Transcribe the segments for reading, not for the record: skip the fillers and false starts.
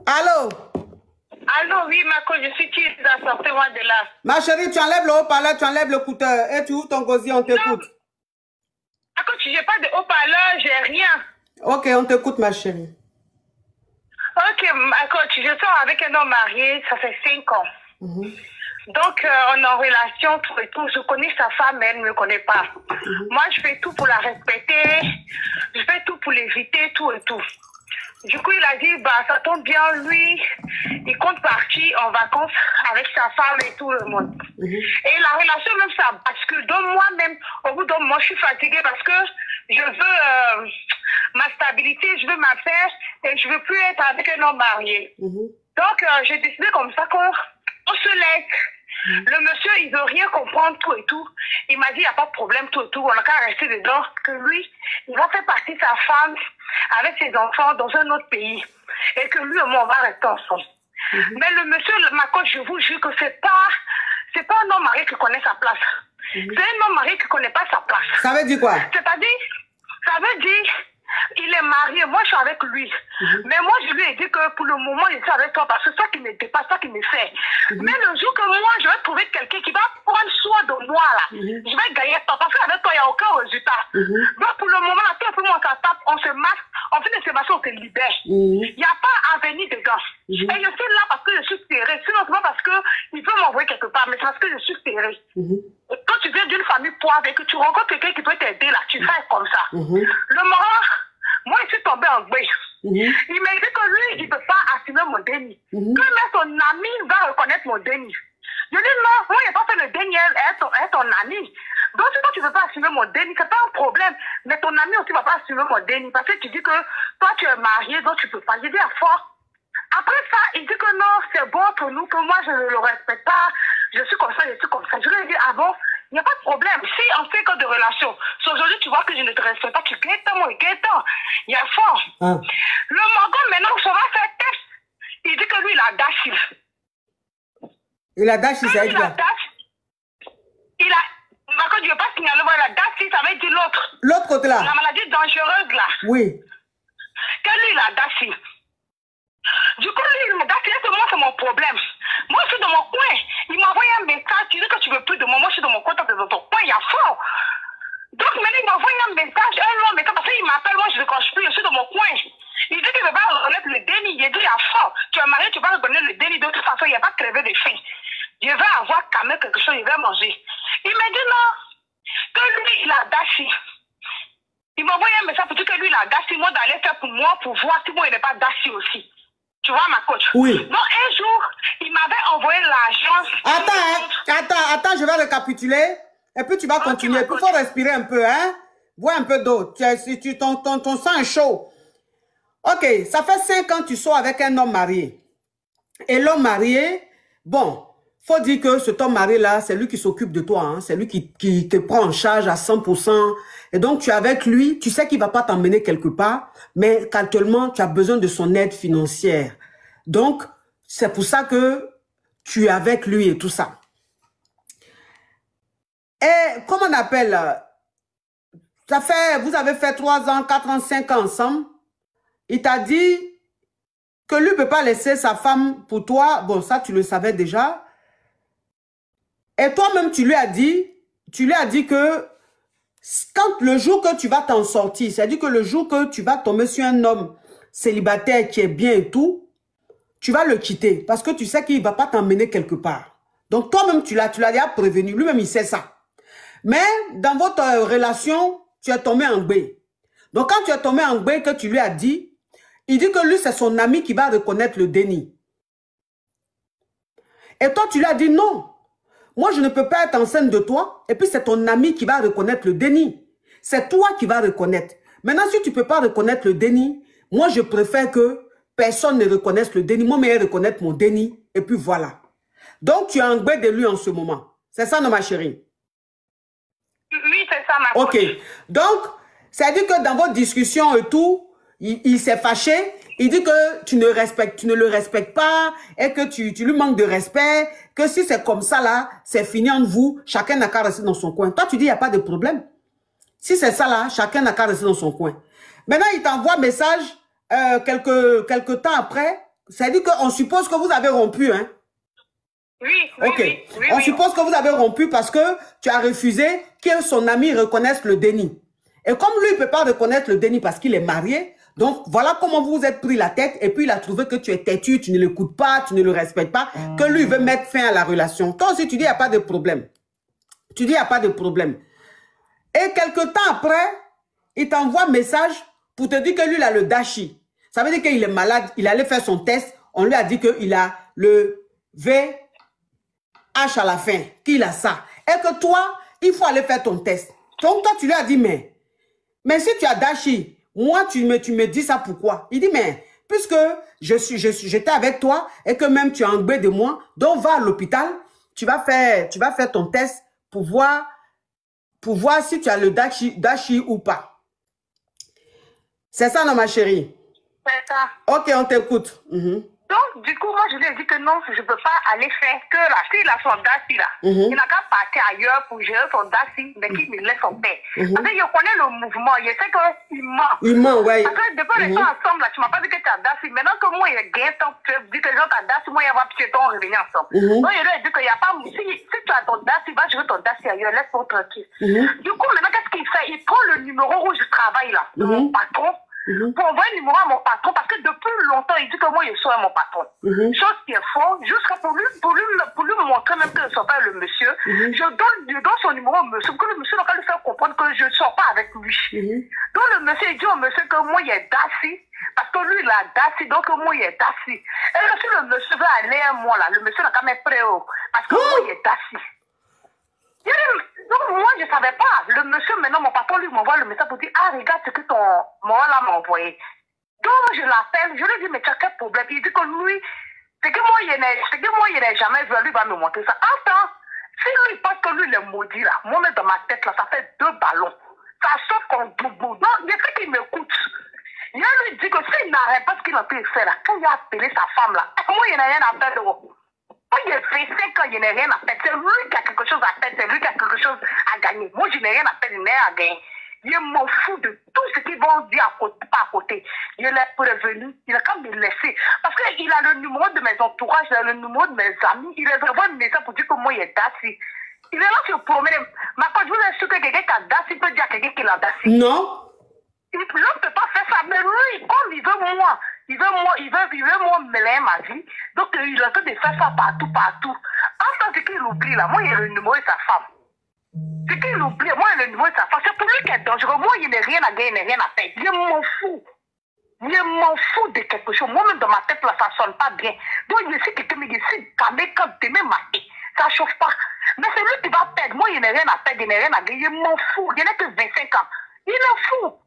Allô? Allô, oui, ma coach, je suis Tilda, sortez-moi de là. Ma chérie, tu enlèves le haut-parleur, tu enlèves l'écouteur et tu ouvres ton gosier, on t'écoute. Ma coach, j'ai pas de haut-parleur, j'ai rien. Ok, on t'écoute, ma chérie. Ok, ma coach, je sors avec un homme marié, ça fait 5 ans. Donc, on est en relation, tout et tout. Je connais sa femme, mais elle ne me connaît pas. Moi, je fais tout pour la respecter. Je fais tout pour l'éviter, tout et tout. Du coup, il a dit, bah, ça tombe bien, lui, il compte partir en vacances avec sa femme et tout le monde. Et la relation, même ça bascule. Donc, moi-même, au bout d'un moment, je suis fatiguée parce que je veux ma stabilité, je veux ma paix et je veux plus être avec un homme marié. Donc, j'ai décidé comme ça qu'on se laisse. Le monsieur, il veut rien comprendre, tout et tout. Il m'a dit, il n'y a pas de problème, tout et tout. On a qu'à rester dedans. Que lui, il va faire partie de sa femme avec ses enfants dans un autre pays. Et que lui et moi, on va rester ensemble. Mais le monsieur, ma coach, je vous jure que c'est pas un homme marié qui connaît sa place. C'est un homme marié qui connaît pas sa place. Ça veut dire quoi? C'est-à-dire, ça veut dire, il est marié, moi je suis avec lui. Mais moi je lui ai dit que pour le moment je suis avec toi parce que c'est ça qui me dépasse, ça qui me fait. Mais le jour que moi je vais trouver quelqu'un qui va prendre soin de moi là, je vais gagner temps parce qu'avec toi il n'y a aucun résultat. Donc pour le moment, à tout moment on s'attaque, on se masque, on fait des séparation, on se libère. Il n'y a pas avenir dedans. Et je suis là parce que je suis serrée. Sinon c'est pas parce qu'il veut m'envoyer quelque part, mais c'est parce que je suis serrée. Quand tu viens d'une famille pauvre et que tu rencontres quelqu'un qui peut t'aider là, tu fais comme ça. Le moment, moi je suis tombée en bain. Il m'a dit que lui, il ne peut pas assumer mon déni. Que même son ami va reconnaître mon déni. Je dis non, moi je n'ai pas fait le déni, elle est ton ami. Donc si toi tu ne veux pas assumer mon déni, ce n'est pas un problème. Mais ton ami aussi ne va pas assumer mon déni. Parce que tu dis que toi tu es marié, donc tu ne peux pas. Je dis à fort. Après ça, il dit que non, c'est bon pour nous, que moi je ne le respecte pas. Je suis comme ça, je suis comme ça. Je lui ai dit, ah bon, il n'y a pas de problème. Si on fait que de relations, si aujourd'hui tu vois que je ne te respecte pas, tu guettes moi, il y a fort. Le Morgan, maintenant, ça va faire test. Il dit que lui, il a dashi. Il a dashi, ça veut dire quoi? Il a, Marco, je ne veux pas signaler, il a dashi, ça veut dire l'autre. L'autre côté là? La maladie dangereuse là. Oui. Que lui, il a dashi. Du coup, lui, il a dashi, et moi, c'est mon problème. Moi, je suis dans mon coin. Il m'a envoyé un message. Tu dis que tu ne veux plus de moi. Moi, je suis dans mon coin, dans ton coin. Il y a fort. Donc, maintenant, il m'a envoyé un message, un long message, parce qu'il m'appelle. Moi, je ne décroche plus. Je suis dans mon coin. Il dit qu'il ne veut pas reconnaître le déni. Il dit, il y a fort. Tu es marié, tu vas reconnaître le déni. De toute façon, il n'y a pas de crever de faim. Je vais avoir quand même quelque chose. Je vais manger. Il m'a dit non. Que lui, il a dashi. Il m'a envoyé un message pour dire que lui, il a dashi. Moi, d'aller faire pour moi, pour voir si moi, il n'est pas dashi aussi. Tu vois, ma coach? Oui. Donc, un jour, il m'avait envoyé l'argent. Attends, je vais récapituler. Et puis, tu vas continuer. Il faut respirer un peu, hein? Bois un peu d'eau. Ton sang est chaud. Ok, ça fait 5 ans que tu sors avec un homme marié. Et l'homme marié, bon, faut dire que cet homme marié-là, c'est lui qui s'occupe de toi. Hein? C'est lui qui te prend en charge à 100%. Et donc, tu es avec lui. Tu sais qu'il ne va pas t'emmener quelque part. Mais qu'actuellement, tu as besoin de son aide financière. Donc, c'est pour ça que tu es avec lui et tout ça. Et comment on appelle? Vous avez fait 3 ans, 4 ans, 5 ans ensemble. Il t'a dit que lui ne peut pas laisser sa femme pour toi. Bon, ça, tu le savais déjà. Et toi-même, tu lui as dit que quand le jour que tu vas t'en sortir, c'est-à-dire que le jour que tu vas tomber sur un homme célibataire qui est bien et tout, tu vas le quitter parce que tu sais qu'il ne va pas t'emmener quelque part. Donc, toi-même, tu l'as déjà prévenu. Lui-même, il sait ça. Mais dans votre relation, tu es tombé en gbé. Donc, quand tu es tombé en gbé, que tu lui as dit, il dit que lui, c'est son ami qui va reconnaître le déni. Et toi, tu lui as dit non. Moi, je ne peux pas être enceinte de toi. Et puis, c'est ton ami qui va reconnaître le déni. C'est toi qui vas reconnaître. Maintenant, si tu ne peux pas reconnaître le déni, moi, je préfère que personne ne reconnaisse le déni. Moi, mais reconnaître mon déni. Et puis, voilà. Donc, tu es en gbé de lui en ce moment. C'est ça, non, ma chérie? Oui, c'est ça, ma coach. Ok. Donc, c'est-à-dire que dans votre discussion et tout, il s'est fâché. Il dit que tu ne le respectes pas et que tu lui manques de respect. Que si c'est comme ça, là, c'est fini entre vous. Chacun n'a qu'à rester dans son coin. Toi, tu dis, il n'y a pas de problème. Si c'est ça, là, chacun n'a qu'à rester dans son coin. Maintenant, il t'envoie un message quelques temps après. C'est-à-dire qu'on suppose que vous avez rompu, hein? Oui, ok. oui, oui, On oui. suppose que vous avez rompu parce que tu as refusé que son ami reconnaisse le déni. Et comme lui ne peut pas reconnaître le déni parce qu'il est marié, donc voilà comment vous vous êtes pris la tête et puis il a trouvé que tu es têtu, tu ne l'écoutes pas, tu ne le respectes pas, que lui veut mettre fin à la relation. Toi aussi, tu dis il n'y a pas de problème. Tu dis il n'y a pas de problème. Et quelque temps après, il t'envoie un message pour te dire que lui, il a le dashi. Ça veut dire qu'il est malade, il allait faire son test, on lui a dit qu'il a le VH à la fin, qu'il a ça. Et que toi, il faut aller faire ton test. Donc toi, tu lui as dit, mais si tu as dashi, moi, tu me dis ça pourquoi? Il dit, mais puisque j'étais avec toi et que même tu es engueulé de moi, donc va à l'hôpital, tu vas faire ton test pour voir si tu as le dashi ou pas. C'est ça, non, ma chérie? C'est ça. Ok, on t'écoute. Donc, du coup, moi, je lui ai dit que non, je ne peux pas aller faire que là. S'il a son DASI là, il n'a qu'à partir ailleurs pour gérer son DASI, mais qu'il me laisse en paix. Parce que je connais le mouvement, je sais qu'il ment. Il ment, ouais. Parce que depuis les temps ensemble, là, tu ne m'as pas dit que tu as DASI. Maintenant que moi, il gagne ton, tu dis que les gens ont DASI, moi, il va piéton revenir ensemble. Donc, je lui ai dit qu'il n'y a pas, si tu as ton DASI, va gérer ton DASI ailleurs, laisse-moi tranquille. Du coup, maintenant, qu'est-ce qu'il fait? Il prend le numéro où je travaille là, de mon patron. Pour envoyer le numéro à mon patron, parce que depuis longtemps, il dit que moi, je suis mon patron. Chose qui est faux, jusqu'à pour lui montrer même que je ne sors pas le monsieur, je donne son numéro au monsieur, pour que le monsieur va lui faire comprendre que je ne sors pas avec lui. Donc le monsieur, il dit au monsieur que moi, il est Dassi, parce que lui, il a Dassi, donc moi, il est Dassi. Et si le monsieur veut aller à moi, là, le monsieur n'a quand même prêt, parce que moi, il est Dassi. Donc moi je ne savais pas. Le monsieur, maintenant mon patron lui m'envoie le message pour dire ah regarde ce que ton maman là m'a envoyé. Donc je l'appelle, je lui dis mais tu as quel problème? Il dit que lui, c'est que moi il n'ai jamais vu, lui va me montrer ça. Attends, si lui pense que lui il est maudit là, moi même dans ma tête là, ça fait 2 ballons. Ça saute comme boubou. Donc je sais qu'il m'écoute. Je lui dis que s'il n'arrête pas ce qu'il a pu faire là, quand il a appelé sa femme là, moi il n'a rien à faire de vous. Moi, il est fait quand il n'y a rien à faire. C'est lui qui a quelque chose à faire, c'est lui qui a quelque chose à gagner. Moi, je n'ai rien à faire, je n'ai rien à gagner. Je m'en fous de tout ce qu'ils vont dire à côté, pas à côté. Je l'ai prévenu, il a quand même laissé. Parce qu'il a le numéro de mes entourages, il a le numéro de mes amis, il les envoie un message pour dire que moi, il est Dassi. Il est là sur le premier. Mais quand je vous ai su que quelqu'un qui a Dassi peut dire à quelqu'un qui a Dassi. Non. L'homme ne peut pas faire ça, mais lui, comme il veut moi, il veut moi mêler ma vie, donc il est en train de faire ça partout. En tant qu'il oublie là, moi il y a le numéro de sa femme. C'est qu'il oublie, moi il y a le numéro de sa femme, c'est pour lui qui est dangereux, moi il n'a rien à gagner, il n'a rien à faire, je m'en fous. Je m'en fous de quelque chose, moi-même dans ma tête là, ça ne sonne pas bien. Donc je sais que quelqu'un me dit, si quand demain matin, ça ne chauffe pas. Mais c'est lui qui va perdre, moi il n'a rien à perdre, il n'a rien à gagner, je m'en fous, il n'a que 25 ans, il est fou.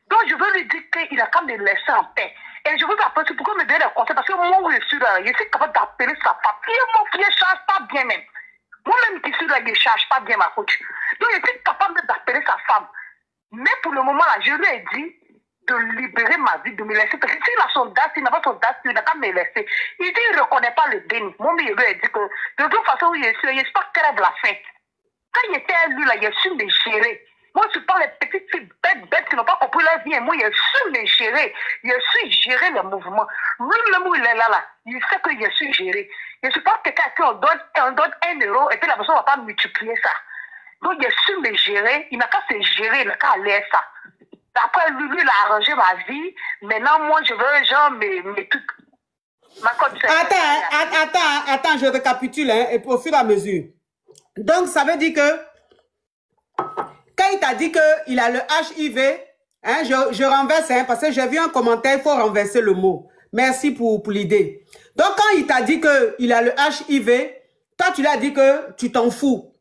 Donc, je veux lui dire qu'il a quand même laissé en paix. Et je vous appelle, c'est pourquoi me donner des conseils. Parce que moi, je suis là, je suis capable d'appeler sa femme. Mon fils ne charge pas bien même. Moi-même qui suis là, je ne charge pas bien ma coach. Donc, je suis capable d'appeler sa femme. Mais pour le moment, là, je lui ai dit de libérer ma vie, de me laisser. Parce que s'il a son date, s'il n'a pas son date, il n'a qu'à me laisser. Il dit qu'il ne reconnaît pas le déni. Moi, je lui ai dit que de toute façon, je suis pas crève la faim. Quand il était à lui, là, je suis me gérer. Moi, je suis pas les petites filles bêtes qui n'ont pas compris la vie. Et moi, je suis les gérer. Je suis gérer les mouvements. Lui-même où il est là, il sait que je suis géré. Je ne suis pas quelqu'un à qui on donne 1 euro et puis la personne ne va pas multiplier ça. Donc, je suis les gérer. Il n'a qu'à se gérer, il n'a qu'à aller ça. Après, lui, il a arrangé ma vie. Maintenant, moi, je veux genre mes trucs. Attends, je récapitule hein, et au fur et à mesure. Donc, ça veut dire que quand il t'a dit qu'il a le HIV, hein, je renverse, hein, parce que j'ai vu un commentaire, il faut renverser le mot. Merci pour l'idée. Donc, quand il t'a dit qu'il a le HIV, toi, tu lui as dit que tu t'en fous.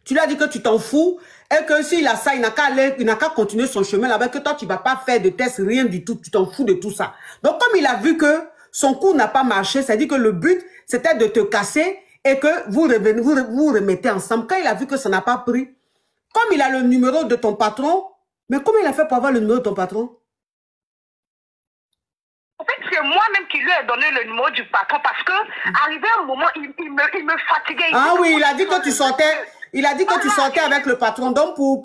Tu lui as dit que tu t'en fous et que s'il a ça, il n'a qu'à continuer son chemin là-bas, que toi, tu ne vas pas faire de test, rien du tout, tu t'en fous de tout ça. Donc, comme il a vu que son coup n'a pas marché, c'est-à-dire que le but, c'était de te casser et que vous remettez ensemble. Quand il a vu que ça n'a pas pris, comme il a le numéro de ton patron, mais comment il a fait pour avoir le numéro de ton patron? En fait, c'est moi-même qui lui ai donné le numéro du patron parce que, arrivé un moment, il me fatiguait. Ah oui, il a dit que tu sortais, Il a dit que tu sortais avec le patron. Donc, pour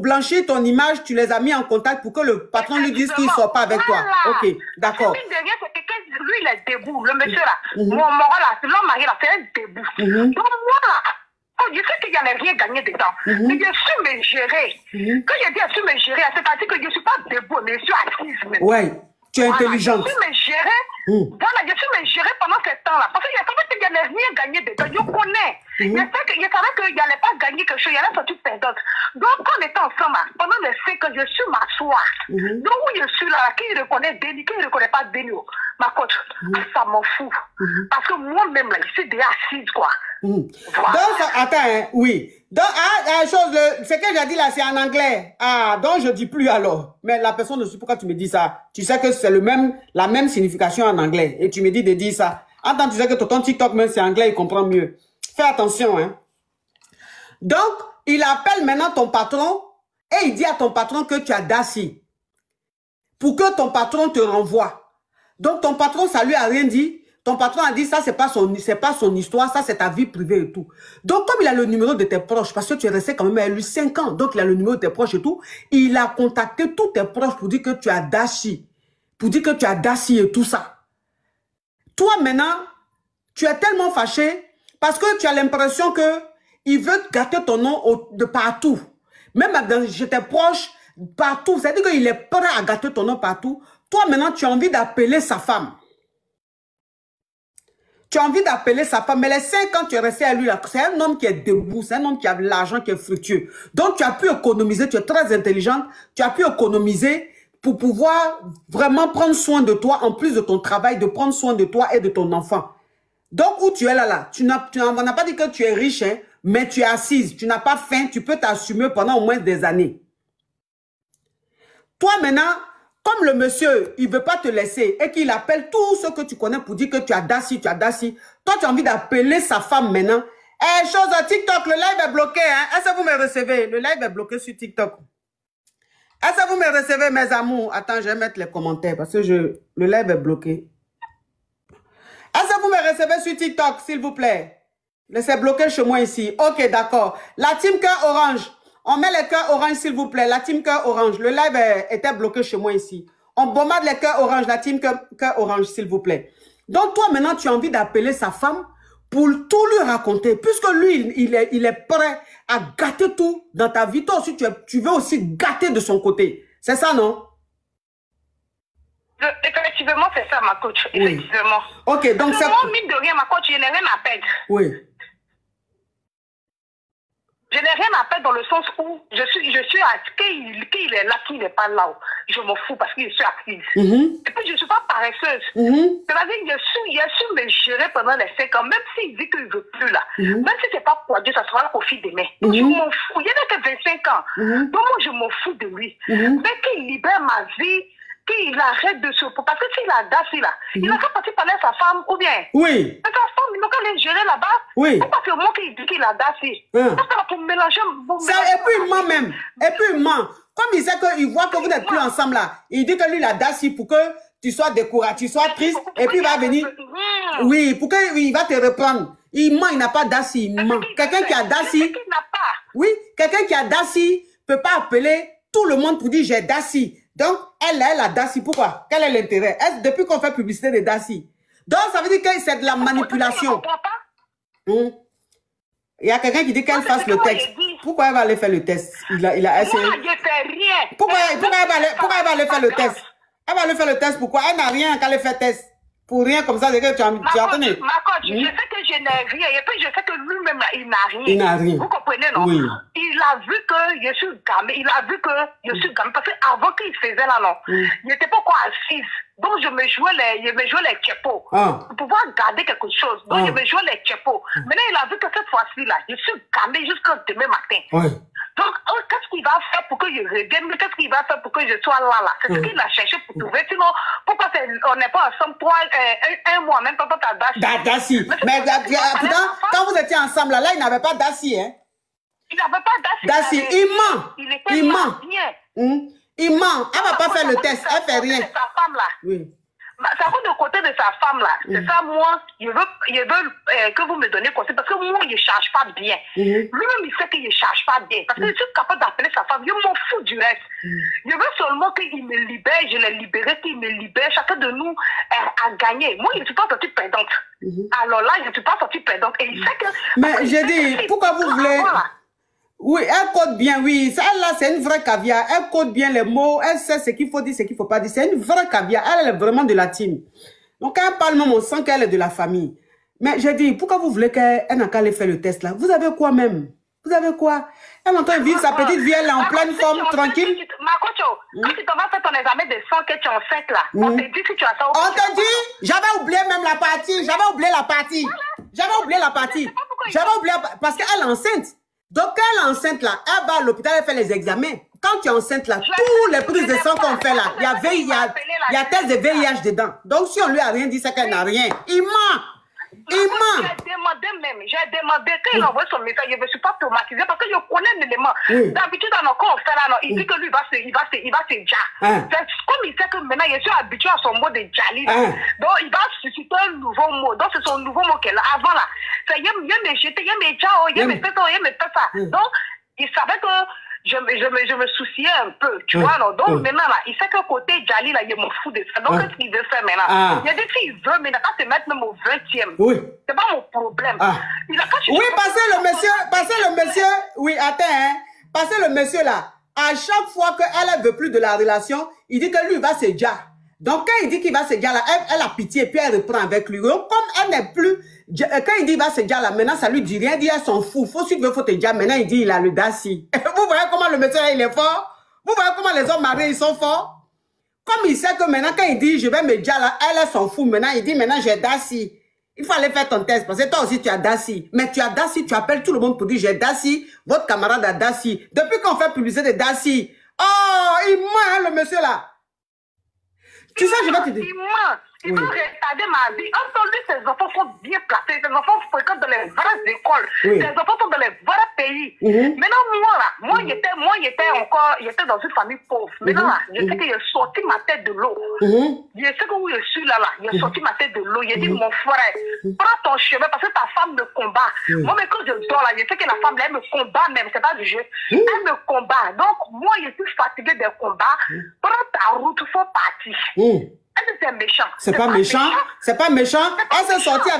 blanchir ton image, tu les as mis en contact pour que le patron lui dise qu'il ne sort pas avec toi. Ok, d'accord. Lui, il est debout. Le monsieur là, mon là, l'homme mari là, c'est debout. Donc, moi, je sais qu'il n'y avait rien gagné dedans. Mais je suis me gérer. Quand je dis je suis me gérer, c'est-à-dire que je ne suis pas debout, mais je suis assise. Ouais. Tu es intelligente. Je suis me gérer. Voilà, je suis me gérer pendant ce temps-là. Parce que je savais qu'il n'y avait rien gagné dedans. Je connais. Je savais qu'il n'allait pas gagner quelque chose. Il allait sortir perdante. Donc, quand on était ensemble, pendant les 5 ans, je suis m'asseoir. Donc, où je suis là, qui reconnaît Denis, qui ne reconnaît pas Denis, ma coach, ça m'en fout. Parce que moi-même, là, je suis déjà assise, quoi. Voilà. Donc, attends, hein, oui. Donc, ce que j'ai dit là, c'est en anglais. Ah, donc je dis plus alors. Mais la personne ne sait pourquoi tu me dis ça. Tu sais que c'est la même signification en anglais. Et tu me dis de dire ça. Attends, tu sais que ton TikTok, même c'est anglais, il comprend mieux. Fais attention, hein. Donc, il appelle maintenant ton patron et il dit à ton patron que tu as Daci. Pour que ton patron te renvoie. Donc, ton patron, ça lui a rien dit. Ton patron a dit ça, c'est pas son histoire, ça c'est ta vie privée et tout. Donc comme il a le numéro de tes proches, parce que tu es resté quand même avec lui 5 ans, donc il a le numéro de tes proches et tout, il a contacté tous tes proches pour dire que tu as Daci, et tout ça. Toi maintenant, tu es tellement fâché parce que tu as l'impression que il veut gâter ton nom de partout. Même chez tes proches, partout. C'est-à-dire qu'il est prêt à gâter ton nom partout. Toi maintenant, tu as envie d'appeler sa femme. Tu as envie d'appeler sa femme, mais les 5 ans tu es resté à lui, c'est un homme qui est debout, c'est un homme qui a de l'argent, qui est fructueux. Donc tu as pu économiser, tu es très intelligente, tu as pu économiser pour pouvoir vraiment prendre soin de toi, en plus de ton travail, de prendre soin de toi et de ton enfant. Donc où tu es là, on n'a pas dit que tu es riche, hein, mais tu es assise, tu n'as pas faim, tu peux t'assumer pendant au moins des années. Toi maintenant, comme le monsieur, il ne veut pas te laisser et qu'il appelle tous ceux que tu connais pour dire que tu as Daci, toi tu as envie d'appeler sa femme maintenant. Eh, chose à TikTok, le live est bloqué. Hein? Est-ce que vous me recevez? Le live est bloqué sur TikTok. Est-ce que vous me recevez, mes amours? Attends, je vais mettre les commentaires parce que le live est bloqué. Est-ce que vous me recevez sur TikTok, s'il vous plaît? C'est bloqué chez moi ici. Ok, d'accord. La team cœur orange. On met les cœurs orange, s'il vous plaît. La team cœur orange. Le live était bloqué chez moi ici. On bombarde les cœurs orange. La team cœur orange, s'il vous plaît. Donc, toi, maintenant, tu as envie d'appeler sa femme pour tout lui raconter. Puisque lui, il est prêt à gâter tout dans ta vie. Toi aussi, tu veux aussi gâter de son côté. C'est ça, non? Effectivement, c'est ça, ma coach. Effectivement. Oui. Ok, donc c'est... Moi, mine de rien, ma coach, je n'ai rien à perdre. Oui. Je n'ai rien à perdre dans le sens où je suis qu'il est là, qu'il n'est pas là. Je m'en fous parce que je suis active. Et puis je ne suis pas paresseuse. C'est-à-dire que je suis me gérer pendant les 5 ans, même s'il dit qu'il ne veut plus là. Même si ce n'est pas pour Dieu, ça sera là au fil des mains. Je m'en fous. Il n'y a que 25 ans. Donc moi, je m'en fous de lui. Mais qu'il libère ma vie, qu'il arrête de se... Parce que s'il a Daci là, il n'a qu'à partir parler à sa femme ou bien. Oui. Mais sa femme, il n'a qu'à aller gérer là-bas. Oui. Pourquoi c'est moi qui dis qu'il a Daci? Parce que pour mélanger... Et puis il ment même. Et puis il ment. Comme il sait qu'il voit que vous n'êtes plus ensemble là, il dit que lui il a Daci pour que tu sois découragé, tu sois triste, et puis il va venir... Oui, pour qu'il va te reprendre. Il ment, il n'a pas Daci, il ment. Quelqu'un qui a Daci... Oui, quelqu'un qui a Daci ne peut pas appeler tout le monde pour dire j'ai Daci. Donc, elle a Daci. Pourquoi? Quel est l'intérêt? Depuis qu'on fait publicité de Daci. Donc, ça veut dire que c'est de la manipulation. Il y a quelqu'un qui dit qu'elle fasse le texte. Pourquoi elle va aller faire le test? Il a essayé. Moi, je fais rien. Pourquoi elle va aller faire le test? Elle va aller faire le test. Pourquoi? Elle n'a rien qu'à aller faire le test. Pour rien comme ça, c'est que tu as entendu. Ma coach, je sais que je n'ai rien. Et puis, je sais que lui-même, il n'a rien. Il n'a rien. Vous comprenez, non? Oui. Il a vu que je suis gamée. Il a vu que je suis gamée. Parce qu'avant qu'il faisait là, non, il n'était pas encore assise. Donc, je me jouais les tchépos. Pour pouvoir garder quelque chose. Donc, je me jouais les tchépos. Maintenant, il a vu que cette fois-ci, là, je suis gamée jusqu'au demain matin. Oui. Donc, qu'est-ce qu'il va faire pour que je revienne? Qu'est-ce qu'il va faire pour que je sois là? C'est ce qu'il a cherché pour trouver. Sinon, pourquoi on n'est pas ensemble un mois, même pas ta Daci? Daci. Mais pourtant, quand vous étiez ensemble, là, il n'avait pas Daci, hein? Il n'avait pas Daci. Il ment. Il ment. Il ment. Elle ne va pas faire le test. Elle ne fait rien. Sa femme, là. Oui. C'est à cause du côté de sa femme là. C'est ça, moi, je veux que vous me donnez conseil parce que moi, il ne charge pas bien. Lui-même, il sait qu'il ne charge pas bien. Parce que je suis capable d'appeler sa femme. Je m'en fous du reste. Je veux seulement qu'il me libère. Je l'ai libéré, qu'il me libère. Chacun de nous a gagné. Moi, je ne suis pas sortie perdante. Alors là, je ne suis pas sortie perdante. Et il sait que... Mais j'ai dit, pourquoi vous voulez... Oui, elle code bien, oui. Elle, là, c'est une vraie caviar. Elle code bien les mots. Elle sait ce qu'il faut dire, ce qu'il ne faut pas dire. C'est une vraie caviar. Elle est vraiment de la team. Donc, quand elle parle même, on sent qu'elle est de la famille. Mais j'ai dit, pourquoi vous voulez qu'elle n'a qu'à aller faire le test, là? Vous avez quoi même? Vous avez quoi? Elle est en train de vivre sa petite vie, elle est en pleine forme, tranquille. Makocho, quand tu t'en vas faire ton examen de sang que tu es enceinte, là, on te dit si tu as ça ou pas. On te dit, j'avais oublié même la partie. J'avais oublié la partie. J'avais oublié la partie. J'avais oublié, parce qu'elle est enceinte. Donc, quand elle est enceinte, là, elle va à l'hôpital, elle fait les examens. Quand tu es enceinte, là, tous les prises de sang qu'on fait, là, il y a test de VIH dedans. Donc, si on lui a rien dit, c'est qu'elle n'a rien. Il ment. Il ment. J'ai demandé, quand il envoie son message, je ne me suis pas traumatisée parce que je connais l'élément. D'habitude, quand on fait là, il dit que lui, il va se déjà. Comme il sait que maintenant, je suis habitué à son mot de Djali. Donc, il va susciter un nouveau mot. Donc, c'est son nouveau mot qu'elle a. Avant, là, c'est il me jeter, il me ciao, il me fait ça. Donc, il savait que je me souciais un peu, tu vois. Alors, donc, maintenant, là, il sait que côté Djali, là, il m'en fout de ça. Donc, qu'est-ce qu'il veut faire maintenant? Il a dit qu'il veut, mais il n'a qu'à se mettre même au 20e. C'est pas mon problème. Il a qu'à oui, passez le monsieur, oui, attends, hein. Passez le monsieur, là. À chaque fois qu'elle ne veut plus de la relation, il dit que lui, il va se dire. Donc, quand il dit qu'il va se dire, là, elle a pitié, puis elle reprend avec lui. Donc, comme elle n'est plus... Quand il dit il va se dire là, maintenant ça lui dit rien, il dit elle s'en fout. Faut suivre, faut te dire. Maintenant il dit il a le dassi. Vous voyez comment le monsieur il est fort? Vous voyez comment les hommes mariés ils sont forts? Comme il sait que maintenant quand il dit je vais me dire là, elle s'en fout. Maintenant il dit maintenant j'ai dassi. Il faut aller faire ton test parce que toi aussi tu as dassi. Mais tu as dassi, tu appelles tout le monde pour dire j'ai dassi. Votre camarade a dassi. Depuis qu'on fait publicité de dassi. Oh, il ment hein, le monsieur là. Tu sais, je vais te dire. Il va retarder ma vie. Entendu, ces enfants sont bien placés. Ces enfants fréquentent dans les vraies écoles. Ces enfants sont dans les vrais pays. Maintenant, moi, j'étais dans une famille pauvre. Maintenant, là, je sais que j'ai sorti ma tête de l'eau. Je sais que où je suis là, j'ai sorti ma tête de l'eau. J'ai dit, mon frère, prends ton chemin parce que ta femme me combat. Moi, mais quand je dors là, je sais que la femme, là, elle me combat même. C'est pas du jeu. Elle me combat. Donc, moi, je suis fatiguée des combats. Prends ta route, il faut partir. C'est méchant. C'est pas méchant. C'est pas méchant. Elle s'est sortie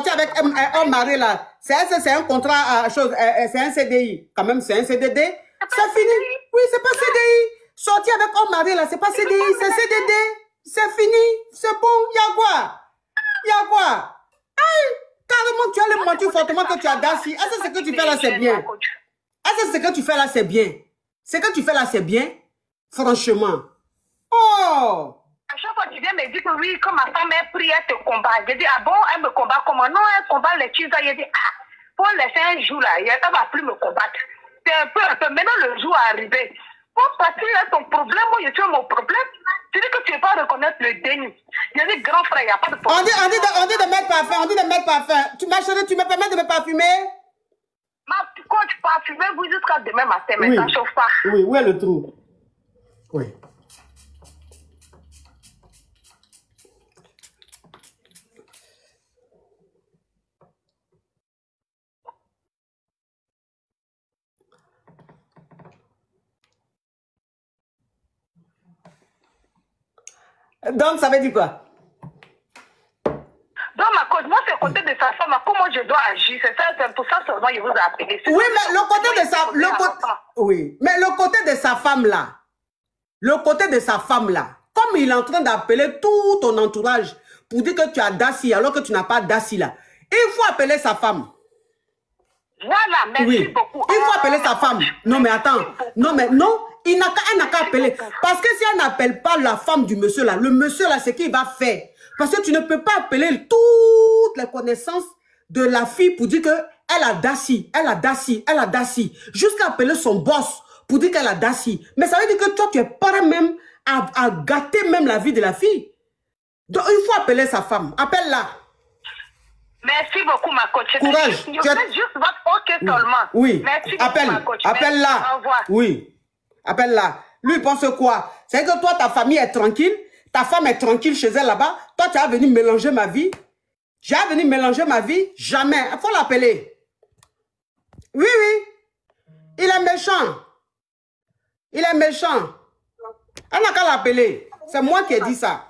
avec un mari là. C'est un contrat à chose. C'est un CDI. Quand même, c'est un CDD. C'est fini. Oui, c'est pas CDI. Sortie avec un mari là, c'est pas CDI, c'est CDD. C'est fini. C'est bon. Il y a quoi? Il y a quoi? Aïe! Carrément, tu as le mentir fortement que tu as dassi. Est-ce que ce que tu fais là, c'est bien? Est-ce que ce que tu fais là, c'est bien? Ce que tu fais là, c'est bien? Franchement. Oh! À chaque fois, tu viens me dire que oui, comme ma femme est pris, elle te combat. Je dis, ah bon, elle me combat comment? Non, elle combat les choses. Je dis, ah, pour laisser un jour là, elle ne va plus me combattre. C'est un peu. Maintenant, le jour est arrivé. Pour partir à ton problème, moi, je suis mon problème. Tu dis que tu ne veux pas reconnaître le déni. Je dis, grand frère, il n'y a pas de problème. On dit de mettre parfum, on dit de mettre parfum. Ma chérie, tu me permets de me parfumer? Quand tu parfumes, vous jusqu'à demain matin, mais ça ne chauffe pas. Oui, où est le trou? Oui. Donc, ça veut dire quoi? Donc, moi, c'est le côté de sa femme. Comment je dois agir? C'est pour ça seulement je vous ai appelé. Oui, mais le côté de sa... Oui, mais le côté de sa femme là, comme il est en train d'appeler tout ton entourage pour dire que tu as dassi alors que tu n'as pas dassi là, il faut appeler sa femme. Voilà, merci beaucoup. Il faut appeler sa femme. Non, mais attends. Non, mais non. Elle n'a qu'à appeler. Parce que si elle n'appelle pas la femme du monsieur là, le monsieur là, c'est qu'il va faire. Parce que tu ne peux pas appeler toutes les connaissances de la fille pour dire qu'elle a dassi, elle a dassi, elle a dassi. Jusqu'à appeler son boss pour dire qu'elle a dassi. Mais ça veut dire que toi, tu es prêt même à gâter même la vie de la fille. Donc, il faut appeler sa femme. Appelle-la. Merci beaucoup, ma coach. Courage. Je fais juste votre OK seulement. Oui. Merci beaucoup, ma coach. Appelle-la. Au revoir. Oui. Appelle-la. Lui, il pense quoi? C'est que toi, ta famille est tranquille. Ta femme est tranquille chez elle là-bas. Toi, tu as venu mélanger ma vie. J'ai venu mélanger ma vie. Jamais. Il faut l'appeler. Oui, oui. Il est méchant. Il est méchant. On n'a qu'à l'appeler. C'est moi qui ai dit ça.